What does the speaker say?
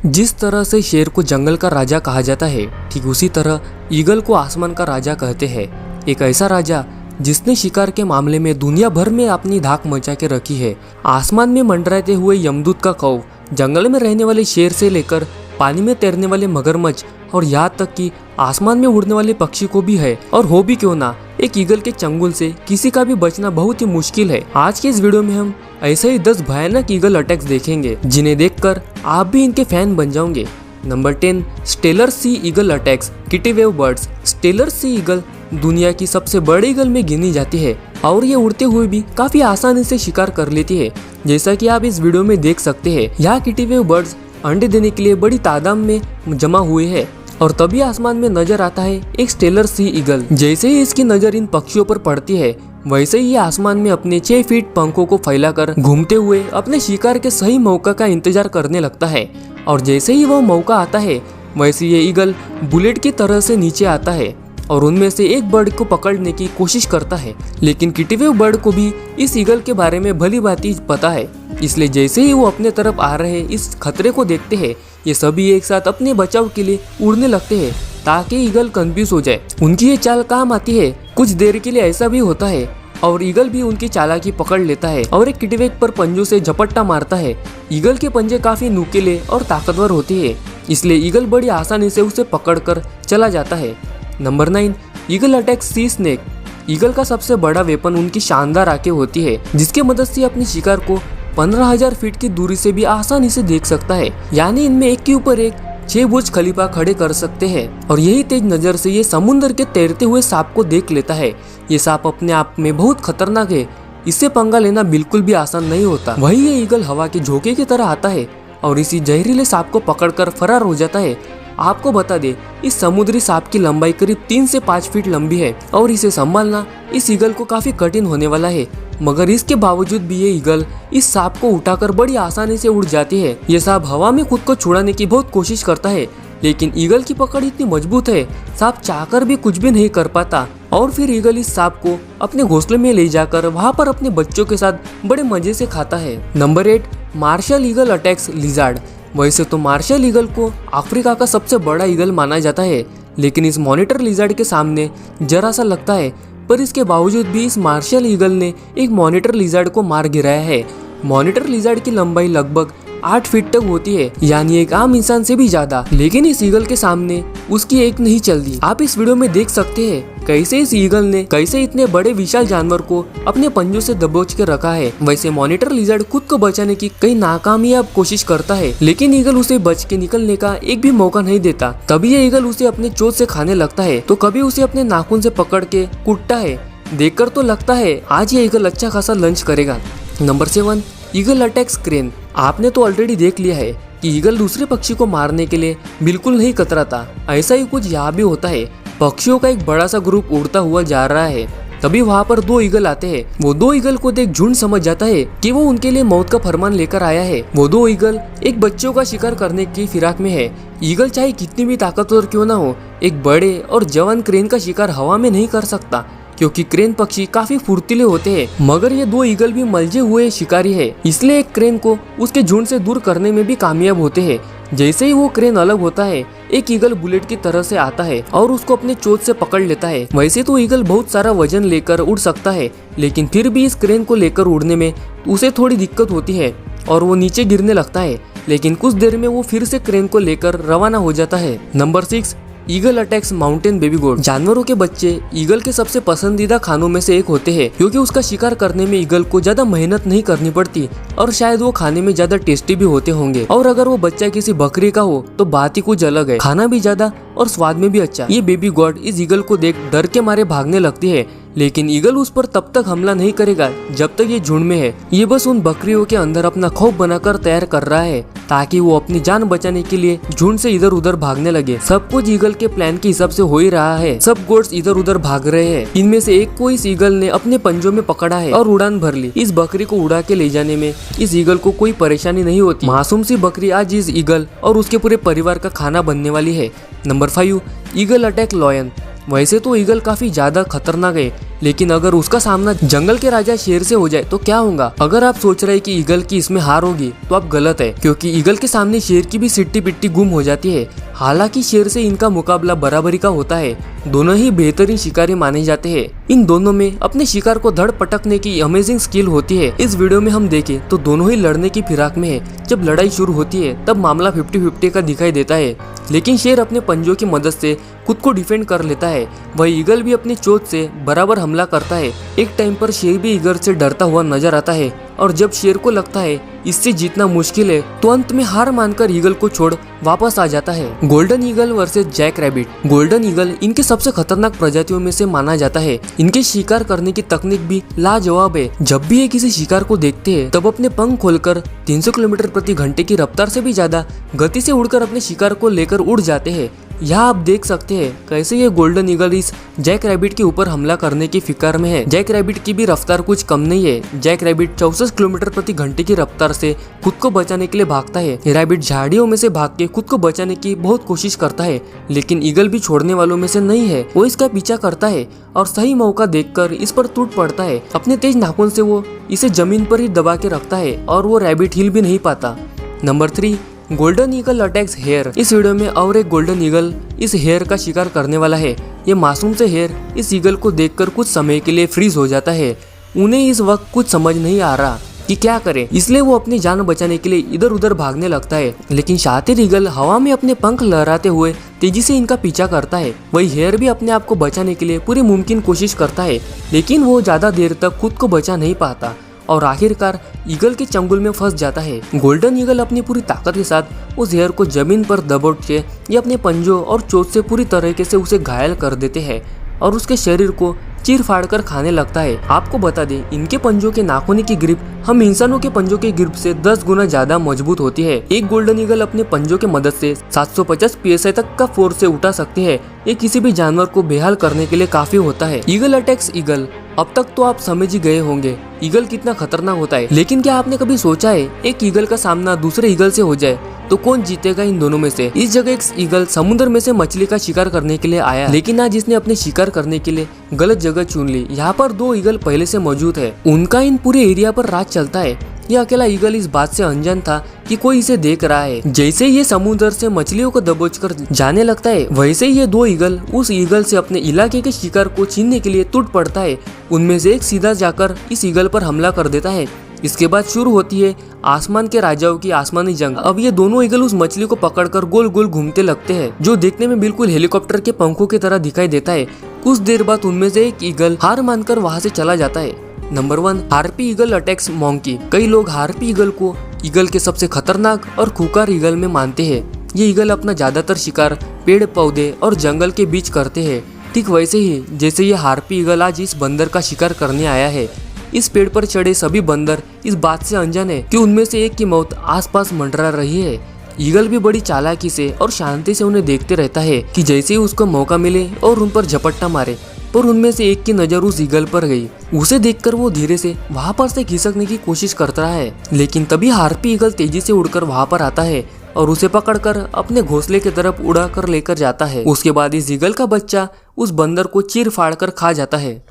जिस तरह से शेर को जंगल का राजा कहा जाता है, ठीक उसी तरह ईगल को आसमान का राजा कहते हैं। एक ऐसा राजा जिसने शिकार के मामले में दुनिया भर में अपनी धाक मचा के रखी है। आसमान में मंडराते हुए यमदूत का कौव, जंगल में रहने वाले शेर से लेकर पानी में तैरने वाले मगरमच्छ और यहाँ तक कि आसमान में उड़ने वाले पक्षी को भी है। और हो भी क्यों ना, एक ईगल के चंगुल से किसी का भी बचना बहुत ही मुश्किल है। आज के इस वीडियो में हम ऐसे ही 10 भयानक ईगल अटैक्स देखेंगे जिन्हें देखकर आप भी इनके फैन बन जाओगे। Number 10, Steller sea eagle attacks kittiwake birds. Steller sea eagle दुनिया की सबसे बड़ी ईगल में गिनी जाती है और ये उड़ते हुए भी काफी आसानी से शिकार कर लेती है। जैसा कि आप इस वीडियो में देख सकते हैं, यहाँ किटीवेव बर्ड्स अंडे देने के लिए बड़ी तादाद में जमा हुए हैं और तभी आसमान में नजर आता है एक स्टेलर सी ईगल। जैसे ही इसकी नजर इन पक्षियों पर पड़ती है, वैसे ही ये आसमान में अपने 6 फीट पंखों को फैलाकर घूमते हुए अपने शिकार के सही मौका का इंतजार करने लगता है। और जैसे ही वह मौका आता है, वैसे ये ईगल बुलेट की तरह से नीचे आता है और उनमें से एक बर्ड को पकड़ने की कोशिश करता है। लेकिन किटीवेव बर्ड को भी इस ईगल के बारे में भली भांति पता है, इसलिए जैसे ही वो अपने तरफ आ रहे इस खतरे को देखते हैं, ये सभी एक साथ अपने बचाव के लिए उड़ने लगते हैं ताकि ईगल कंफ्यूज हो जाए। उनकी ये चाल काम आती है। कुछ देर के लिए ऐसा भी होता है और ईगल भी उनकी चालाकी पकड़ लेता है और एक किटीवेव पर पंजों से झपट्टा मारता है। ईगल के पंजे काफी नुकीले और ताकतवर होते हैं, इसलिए ईगल बड़ी आसानी से उसे पकड़कर चला जाता है। नंबर 9, ईगल अटैक्स सी स्नेक। ईगल का सबसे बड़ा वेपन उनकी शानदार आंखें होती है, जिसके मदद से अपने शिकार को 15,000 फीट की दूरी से भी आसानी से देख सकता है। यानी इनमें एक के ऊपर एक 6 बुर्ज खलीफा खड़े कर सकते हैं। और यही तेज नजर से ये समुद्र के तैरते हुए सांप को देख लेता है। ये सांप अपने आप में बहुत खतरनाक है, इससे पंगा लेना बिल्कुल भी आसान नहीं होता। वही ये ईगल हवा के झोंके की तरह आता है और इसी जहरीले सांप को पकड़कर फरार हो जाता है। आपको बता दे, इस समुद्री सांप की लंबाई करीब 3 से 5 फीट लंबी है और इसे संभालना इस ईगल को काफी कठिन होने वाला है। मगर इसके बावजूद भी ये ईगल इस सांप को उठाकर बड़ी आसानी से उड़ जाती है। ये सांप हवा में खुद को छुड़ाने की बहुत कोशिश करता है, लेकिन ईगल की पकड़ इतनी मजबूत है, सांप चाहकर भी कुछ भी नहीं कर पाता। और फिर ईगल इस सांप को अपने घोंसले में ले जाकर वहाँ पर अपने बच्चों के साथ बड़े मजे से खाता है। Number 8, martial eagle attacks lizard. वैसे तो मार्शल ईगल को अफ्रीका का सबसे बड़ा ईगल माना जाता है, लेकिन इस मॉनिटर लिजार्ड के सामने जरा सा लगता है। पर इसके बावजूद भी इस मार्शल ईगल ने एक मॉनिटर लिजार्ड को मार गिराया है। मॉनिटर लिजार्ड की लंबाई लगभग 8 फीट तक होती है, यानी एक आम इंसान से भी ज्यादा। लेकिन इस ईगल के सामने उसकी एक नहीं चलती। आप इस वीडियो में देख सकते हैं कैसे इस ईगल ने कैसे इतने बड़े विशाल जानवर को अपने पंजों से दबोच के रखा है। वैसे मॉनिटर लिजार्ड खुद को बचाने की कई नाकामयाब कोशिश करता है, लेकिन ईगल उसे बच के निकलने का एक भी मौका नहीं देता। तभी ये ईगल उसे अपने चोंच से खाने लगता है, तो कभी उसे अपने नाखून से पकड़ के कूटता है। देखकर तो लगता है आज ये ईगल अच्छा खासा लंच करेगा। Number 7, eagle attacks crane. आपने तो ऑलरेडी देख लिया है कि ईगल दूसरे पक्षी को मारने के लिए बिल्कुल नहीं कतराता। ऐसा ही कुछ यहाँ भी होता है। पक्षियों का एक बड़ा सा ग्रुप उड़ता हुआ जा रहा है, तभी वहाँ पर 2 ईगल आते हैं। वो 2 ईगल को देख झुंड समझ जाता है कि वो उनके लिए मौत का फरमान लेकर आया है। वो 2 ईगल एक बच्चों का शिकार करने की फिराक में है। ईगल चाहे कितनी भी ताकतवर क्यों ना हो, एक बड़े और जवान क्रेन का शिकार हवा में नहीं कर सकता, क्योंकि क्रेन पक्षी काफी फुर्तीले होते हैं। मगर ये 2 ईगल भी मलजे हुए शिकारी है, इसलिए एक क्रेन को उसके झुंड से दूर करने में भी कामयाब होते हैं। जैसे ही वो क्रेन अलग होता है, एक ईगल बुलेट की तरह से आता है और उसको अपने चोंच से पकड़ लेता है। वैसे तो ईगल बहुत सारा वजन लेकर उड़ सकता है, लेकिन फिर भी इस क्रेन को लेकर उड़ने में उसे थोड़ी दिक्कत होती है और वो नीचे गिरने लगता है। लेकिन कुछ देर में वो फिर से क्रेन को लेकर रवाना हो जाता है। Number 6, eagle attacks mountain baby goat. जानवरों के बच्चे ईगल के सबसे पसंदीदा खानों में से एक होते हैं, क्योंकि उसका शिकार करने में ईगल को ज्यादा मेहनत नहीं करनी पड़ती और शायद वो खाने में ज्यादा टेस्टी भी होते होंगे। और अगर वो बच्चा किसी बकरी का हो तो बात ही कुछ अलग है, खाना भी ज्यादा और स्वाद में भी अच्छा। ये बेबी गॉड इस ईगल को देख डर के मारे भागने लगती है, लेकिन ईगल उस पर तब तक हमला नहीं करेगा जब तक ये झुंड में है। ये बस उन बकरियों के अंदर अपना खौफ बनाकर तैयार कर रहा है ताकि वो अपनी जान बचाने के लिए झुंड से इधर उधर भागने लगे। सब कुछ ईगल के प्लान के हिसाब से हो ही रहा है। सब गोड्स इधर उधर भाग रहे हैं। इनमें से एक को इस ईगल ने अपने पंजों में पकड़ा है और उड़ान भर ली। इस बकरी को उड़ा के ले जाने में इस ईगल को कोई परेशानी नहीं होती। मासूम सी बकरी आज इस ईगल और उसके पूरे परिवार का खाना बनने वाली है। Number 5, eagle attack lion. वैसे तो ईगल काफी ज्यादा खतरनाक है, लेकिन अगर उसका सामना जंगल के राजा शेर से हो जाए तो क्या होगा। अगर आप सोच रहे हैं कि ईगल की इसमें हार होगी तो आप गलत है, क्योंकि ईगल के सामने शेर की भी सिट्टी पिट्टी गुम हो जाती है। हालांकि शेर से इनका मुकाबला बराबरी का होता है। दोनों ही बेहतरीन शिकारी माने जाते हैं। इन दोनों में अपने शिकार को धड़ पटकने की अमेजिंग स्किल होती है। इस वीडियो में हम देखें तो दोनों ही लड़ने की फिराक में है। जब लड़ाई शुरू होती है तब मामला 50-50 का दिखाई देता है, लेकिन शेर अपने पंजों की मदद से खुद को डिफेंड कर लेता है। वही ईगल भी अपनी चोंच से बराबर हमला करता है। एक टाइम पर शेर भी ईगल से डरता हुआ नजर आता है, और जब शेर को लगता है इससे जीतना मुश्किल है तो अंत में हार मानकर ईगल को छोड़ वापस आ जाता है। Golden eagle versus jack rabbit. Golden eagle इनके सबसे खतरनाक प्रजातियों में से माना जाता है। इनके शिकार करने की तकनीक भी लाजवाब है। जब भी ये किसी शिकार को देखते हैं तब अपने पंख खोलकर 300 किलोमीटर प्रति घंटे की रफ्तार से भी ज्यादा गति से उड़कर अपने शिकार को लेकर उड़ जाते हैं। यहाँ आप देख सकते हैं कैसे ये गोल्डन ईगल इस जैक रैबिट के ऊपर हमला करने की फिक्र में है। जैक रैबिट की भी रफ्तार कुछ कम नहीं है। जैक रैबिट 64 किलोमीटर प्रति घंटे की रफ्तार से खुद को बचाने के लिए भागता है। रैबिट झाड़ियों में से भाग के खुद को बचाने की बहुत कोशिश करता है, लेकिन ईगल भी छोड़ने वालों में से नहीं है। वो इसका पीछा करता है और सही मौका देखकर इस पर टूट पड़ता है। अपने तेज नाखून से वो इसे जमीन पर ही दबा के रखता है और वो रैबिट हिल भी नहीं पाता। Number 3, golden eagle attacks hare. इस वीडियो में और एक गोल्डन ईगल इस हेयर का शिकार करने वाला है। ये मासूम से हेयर इस ईगल को देखकर कुछ समय के लिए फ्रीज हो जाता है। उन्हें इस वक्त कुछ समझ नहीं आ रहा कि क्या करे, इसलिए वो अपनी जान बचाने के लिए इधर उधर भागने लगता है। लेकिन शातिर ईगल हवा में अपने पंख लहराते हुए तेजी से इनका पीछा करता है। वही हेयर भी अपने आप को बचाने के लिए पूरी मुमकिन कोशिश करता है, लेकिन वो ज्यादा देर तक खुद को बचा नहीं पाता और आखिरकार ईगल के चंगुल में फंस जाता है। गोल्डन ईगल अपनी पूरी ताकत के साथ उस हेयर को जमीन पर दबोच के ये अपने पंजों और चोंच से पूरी तरीके से उसे घायल कर देते हैं और उसके शरीर को चीर फाड़ कर खाने लगता है। आपको बता दें, इनके पंजों के नाखून की ग्रिप हम इंसानों के पंजों की ग्रिप से 10 गुना ज्यादा मजबूत होती है। एक गोल्डन ईगल अपने पंजों की मदद से 750 PSI तक का फोर्स से उठा सकती है। ये किसी भी जानवर को बेहाल करने के लिए काफी होता है। Eagle attacks eagle. अब तक तो आप समझ ही गए होंगे ईगल कितना खतरनाक होता है, लेकिन क्या आपने कभी सोचा है एक ईगल का सामना दूसरे ईगल से हो जाए तो कौन जीतेगा इन दोनों में से। इस जगह एक ईगल समुद्र में से मछली का शिकार करने के लिए आया, लेकिन आज इसने अपने शिकार करने के लिए गलत जगह चुन ली। यहाँ पर 2 ईगल पहले से मौजूद है। उनका इन पूरे एरिया पर राज चलता है। यह अकेला ईगल इस बात से अनजान था कि कोई इसे देख रहा है। जैसे ये समुद्र से मछलियों को दबोचकर जाने लगता है, वैसे ही ये 2 ईगल उस ईगल से अपने इलाके के शिकार को छीनने के लिए टूट पड़ता है। उनमें से एक सीधा जाकर इस ईगल पर हमला कर देता है। इसके बाद शुरू होती है आसमान के राजाओं की आसमानी जंग। अब ये दोनों ईगल उस मछली को पकड़कर गोल गोल घूमते लगते हैं, जो देखने में बिल्कुल हेलीकॉप्टर के पंखों की तरह दिखाई देता है। कुछ देर बाद उनमें से एक ईगल हार मानकर वहां से चला जाता है। Number 1, harpy eagle attacks monkey. कई लोग हार्पी ईगल को ईगल के सबसे खतरनाक और खूंखार ईगल में मानते हैं। ये ईगल अपना ज्यादातर शिकार पेड़ पौधे और जंगल के बीच करते हैं, ठीक वैसे ही जैसे ये हार्पी ईगल आज इस बंदर का शिकार करने आया है। इस पेड़ पर चढ़े सभी बंदर इस बात से अनजान है कि उनमें से एक की मौत आसपास मंडरा रही है। ईगल भी बड़ी चालाकी से और शांति से उन्हें देखते रहता है कि जैसे ही उसको मौका मिले और उन पर झपट्टा मारे, पर उनमें से एक की नजर उस ईगल पर गई। उसे देखकर वो धीरे से वहां पर से खिसकने की कोशिश करता है, लेकिन तभी हार्पी ईगल तेजी से उड़कर वहां पर आता है और उसे पकड़कर अपने घोंसले की तरफ उड़ा कर लेकर जाता है। उसके बाद इस ईगल का बच्चा उस बंदर को चीर फाड़ कर खा जाता है।